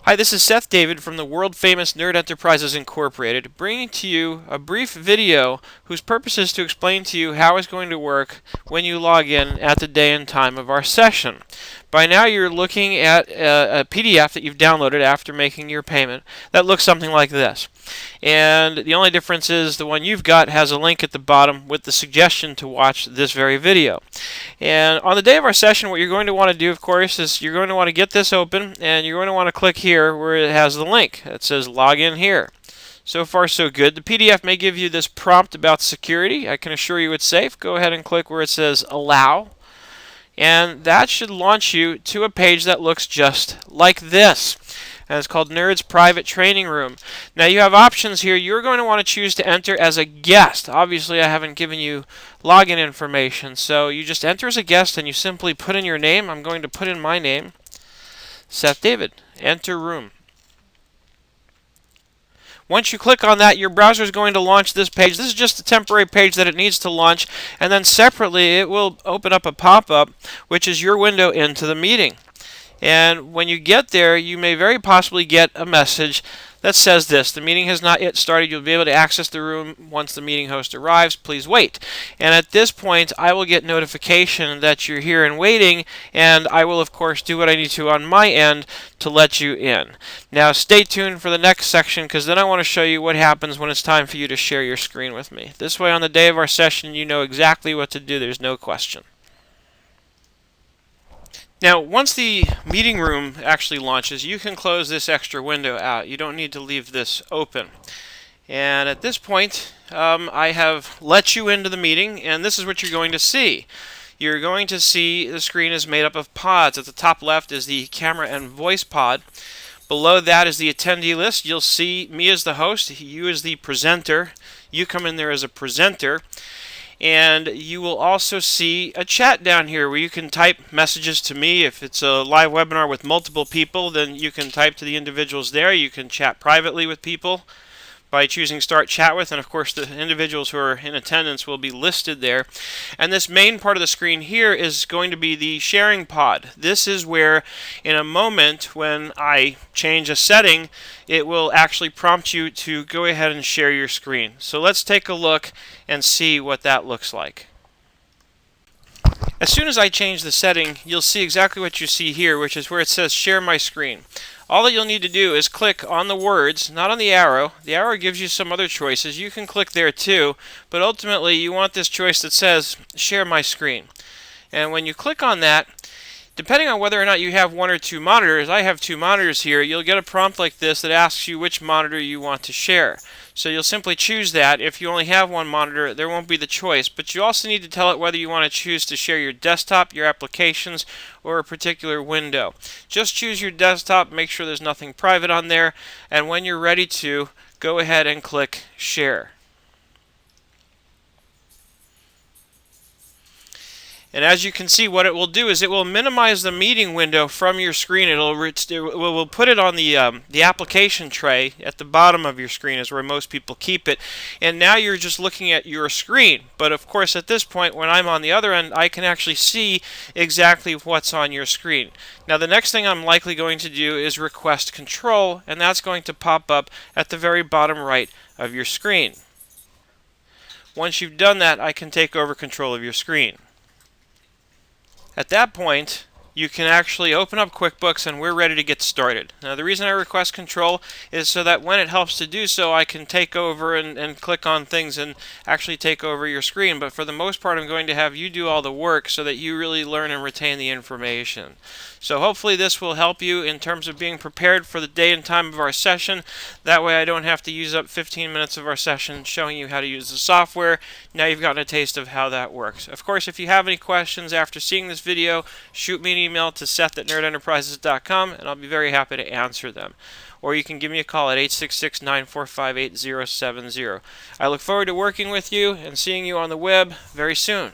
Hi, this is Seth David from the world-famous Nerd Enterprises Incorporated, bringing to you a brief video whose purpose is to explain to you how it's going to work when you log in at the day and time of our session. By now you're looking at a PDF that you've downloaded after making your payment that looks something like this. And the only difference is the one you've got has a link at the bottom with the suggestion to watch this very video. And on the day of our session, what you're going to want to do, of course, is you're going to want to get this open, and you're going to want to click here where it has the link that says log in here. So far so good. The PDF may give you this prompt about security. I can assure you it's safe. Go ahead and click where it says allow, and that should launch you to a page that looks just like this. And it's called Nerd's Private Training Room. Now you have options here. You're going to want to choose to enter as a guest. Obviously I haven't given you login information, so you just enter as a guest and you simply put in your name. I'm going to put in my name, Seth David. Enter room. Once you click on that, your browser is going to launch this page. This is just a temporary page that it needs to launch, and then separately it will open up a pop-up which is your window into the meeting. And when you get there, you may very possibly get a message that says this: the meeting has not yet started. You'll be able to access the room once the meeting host arrives. Please wait. And at this point, I will get notification that you're here and waiting, and I will, of course, do what I need to on my end to let you in. Now, stay tuned for the next section, because then I want to show you what happens when it's time for you to share your screen with me. This way, on the day of our session, you know exactly what to do. There's no question. Now, once the meeting room actually launches, you can close this extra window out. You don't need to leave this open. And at this point, I have let you into the meeting, and this is what you're going to see. You're going to see the screen is made up of pods. At the top left is the camera and voice pod. Below that is the attendee list. You'll see me as the host, you as the presenter. You come in there as a presenter. And you will also see a chat down here where you can type messages to me. If it's a live webinar with multiple people, then you can type to the individuals there. You can chat privately with people by choosing Start Chat With, and of course the individuals who are in attendance will be listed there. And this main part of the screen here is going to be the sharing pod. This is where in a moment when I change a setting, it will actually prompt you to go ahead and share your screen. So let's take a look and see what that looks like. As soon as I change the setting, you'll see exactly what you see here, which is where it says share my screen. All that you'll need to do is click on the words, not on the arrow. The arrow gives you some other choices. You can click there too, but ultimately you want this choice that says share my screen. And when you click on that, depending on whether or not you have one or two monitors, I have two monitors here, you'll get a prompt like this that asks you which monitor you want to share. So you'll simply choose that. If you only have one monitor, there won't be the choice, but you also need to tell it whether you want to choose to share your desktop, your applications, or a particular window. Just choose your desktop, make sure there's nothing private on there, and when you're ready to, go ahead and click Share. And as you can see, what it will do is it will minimize the meeting window from your screen. It will put it on the application tray at the bottom of your screen, is where most people keep it. And now you're just looking at your screen. But of course, at this point, when I'm on the other end, I can actually see exactly what's on your screen. Now, the next thing I'm likely going to do is request control, and that's going to pop up at the very bottom right of your screen. Once you've done that, I can take over control of your screen. At that point, you can actually open up QuickBooks and we're ready to get started. Now, the reason I request control is so that when it helps to do so, I can take over and click on things and actually take over your screen. But for the most part, I'm going to have you do all the work so that you really learn and retain the information. So hopefully this will help you in terms of being prepared for the day and time of our session. That way I don't have to use up 15 minutes of our session showing you how to use the software. Now you've gotten a taste of how that works. Of course, if you have any questions after seeing this video, shoot me an email to seth@nerdenterprises.com and I'll be very happy to answer them. Or you can give me a call at 866-945-8070. I look forward to working with you and seeing you on the web very soon.